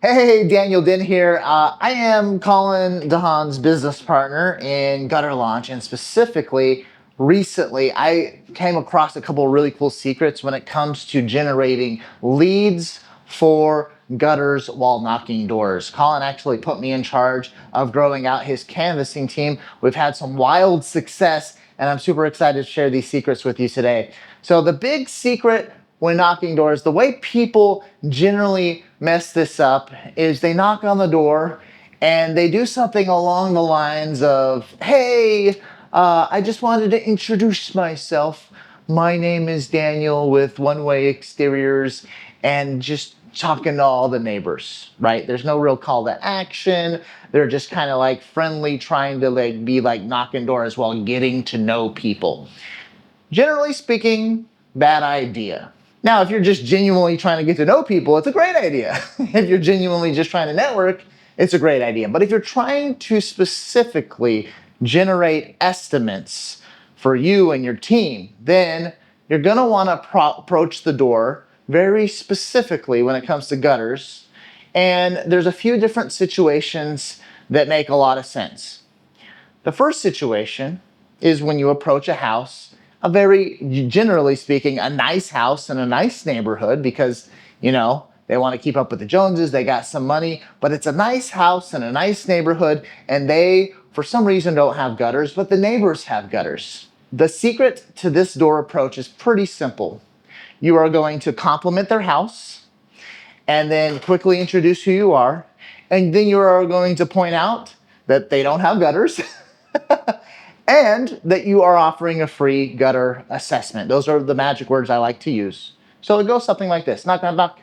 Hey, Daniel Din here. I am Colin, DeHaan's business partner in Gutter Launch, and specifically, recently, I came across a couple of really cool secrets when it comes to generating leads for gutters while knocking doors. Colin actually put me in charge of growing out his canvassing team. We've had some wild success, and I'm super excited to share these secrets with you today. So the big secret when knocking doors, the way people generally mess this up is they knock on the door and they do something along the lines of, hey, I just wanted to introduce myself. My name is Daniel with One Way Exteriors, and just talking to all the neighbors, right? There's no real call to action. They're just kind of like friendly, trying to be like knocking doors while getting to know people. Generally speaking, bad idea. Now, if you're just genuinely trying to get to know people, it's a great idea. If you're genuinely just trying to network, it's a great idea. But if you're trying to specifically generate estimates for you and your team, then you're going to want to approach the door very specifically when it comes to gutters. And there's a few different situations that make a lot of sense. The first situation is when you approach a house, a very, generally speaking, a nice house in a nice neighborhood because, they want to keep up with the Joneses, they got some money, but it's a nice house in a nice neighborhood and they, for some reason, don't have gutters, but the neighbors have gutters. The secret to this door approach is pretty simple. You are going to compliment their house and then quickly introduce who you are, and then you are going to point out that they don't have gutters and that you are offering a free gutter assessment. Those are the magic words I like to use. So it goes something like this. Knock, knock, knock.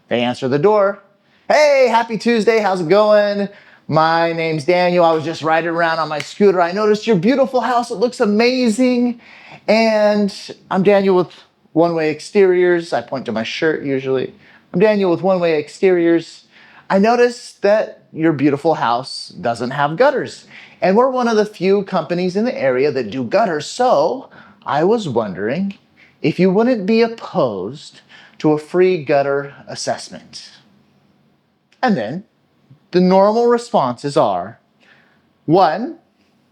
They answer the door. Hey, happy Tuesday. How's it going? My name's Daniel. I was just riding around on my scooter. I noticed your beautiful house. It looks amazing. And I'm Daniel with One Way Exteriors. I point to my shirt usually. I'm Daniel with One Way Exteriors. I noticed that your beautiful house doesn't have gutters. And we're one of the few companies in the area that do gutters. So I was wondering if you wouldn't be opposed to a free gutter assessment. And then the normal responses are, one,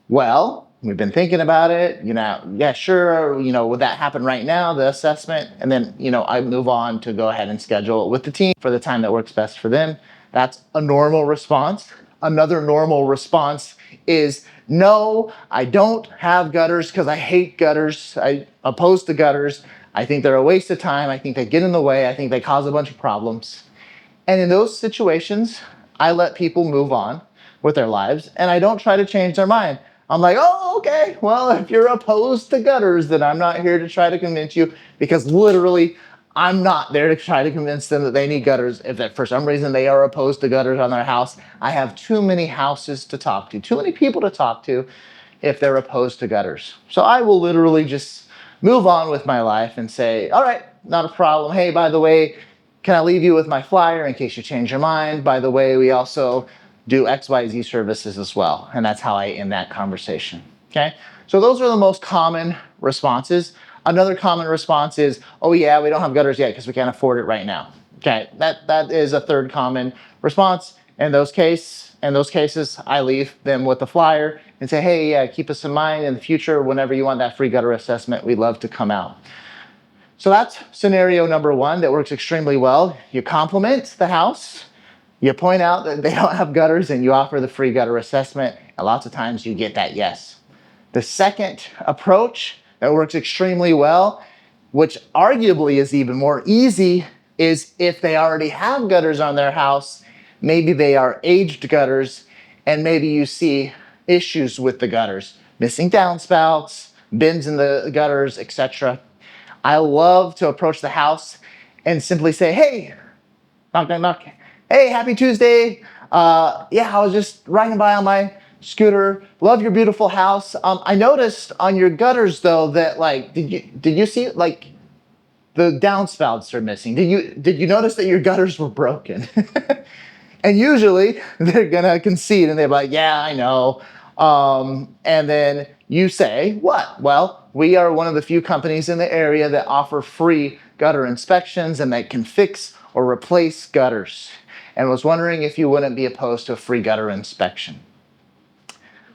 well, we've been thinking about it, yeah, sure, would that happen right now, the assessment? And then, I move on to go ahead and schedule it with the team for the time that works best for them. That's a normal response. Another normal response is, no, I don't have gutters because I hate gutters. I oppose to gutters. I think they're a waste of time. I think they get in the way. I think they cause a bunch of problems. And in those situations, I let people move on with their lives and I don't try to change their mind. I'm like, oh, okay, well, if you're opposed to gutters, then I'm not here to try to convince you, because literally I'm not there to try to convince them that they need gutters. If that for some reason they are opposed to gutters on their house, I have too many houses to talk to, too many people to talk to if they're opposed to gutters. So I will literally just move on with my life and say, all right, not a problem. Hey, by the way, can I leave you with my flyer in case you change your mind? By the way, we also do XYZ services as well. And that's how I end that conversation. Okay? So those are the most common responses. Another common response is, oh yeah, we don't have gutters yet because we can't afford it right now. Okay, that is a third common response. In those cases, I leave them with a flyer and say, hey, yeah, keep us in mind in the future. Whenever you want that free gutter assessment, we'd love to come out. So that's scenario number one that works extremely well. You compliment the house, you point out that they don't have gutters, and you offer the free gutter assessment, and lots of times you get that yes. The second approach that works extremely well, which arguably is even more easy, is if they already have gutters on their house, maybe they are aged gutters, and maybe you see issues with the gutters, missing downspouts, bends in the gutters, etc. I love to approach the house and simply say, hey, knock, knock, knock. Hey, happy Tuesday. Yeah, I was just riding by on my scooter. Love your beautiful house. I noticed on your gutters though that did you see the downspouts are missing? Did you notice that your gutters were broken? And usually they're gonna concede and they're like, yeah, I know. And then you say, what? Well, we are one of the few companies in the area that offer free gutter inspections and that can fix or replace gutters. and was wondering if you wouldn't be opposed to a free gutter inspection.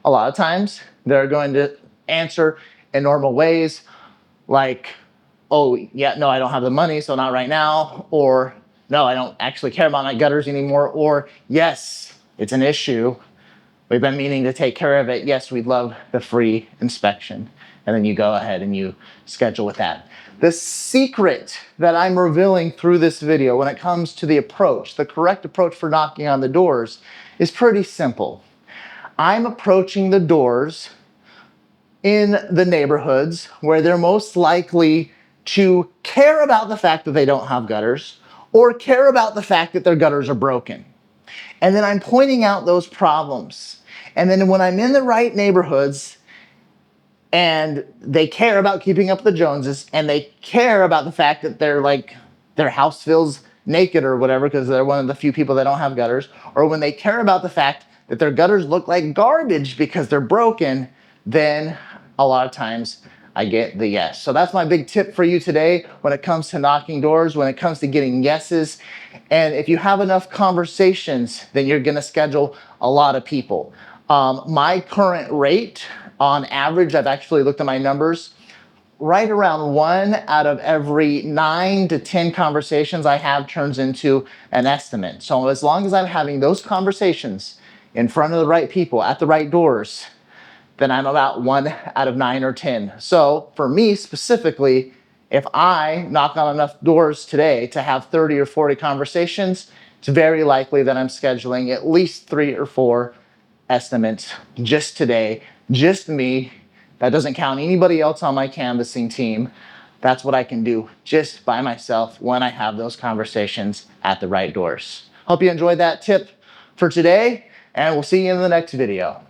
A lot of times they're going to answer in normal ways like, oh, yeah, no, I don't have the money, so not right now, or no, I don't actually care about my gutters anymore, or yes, it's an issue. We've been meaning to take care of it. Yes, we'd love the free inspection. And then you go ahead and you schedule with that. The secret that I'm revealing through this video when it comes to the approach, the correct approach for knocking on the doors, is pretty simple. I'm approaching the doors in the neighborhoods where they're most likely to care about the fact that they don't have gutters or care about the fact that their gutters are broken. And then I'm pointing out those problems. And then when I'm in the right neighborhoods and they care about keeping up the Joneses and they care about the fact that their house feels naked or whatever because they're one of the few people that don't have gutters, or when they care about the fact that their gutters look like garbage because they're broken, then a lot of times I get the yes. So that's my big tip for you today when it comes to knocking doors, when it comes to getting yeses. And if you have enough conversations, then you're gonna schedule a lot of people. My current rate, on average, I've actually looked at my numbers, right around 1 out of every 9 to 10 conversations I have turns into an estimate. So as long as I'm having those conversations in front of the right people at the right doors, then I'm about 1 out of 9 or 10. So for me specifically, if I knock on enough doors today to have 30 or 40 conversations, it's very likely that I'm scheduling at least 3 or 4 estimates just today, just me. That doesn't count anybody else on my canvassing team. That's what I can do just by myself when I have those conversations at the right doors. Hope you enjoyed that tip for today, and we'll see you in the next video.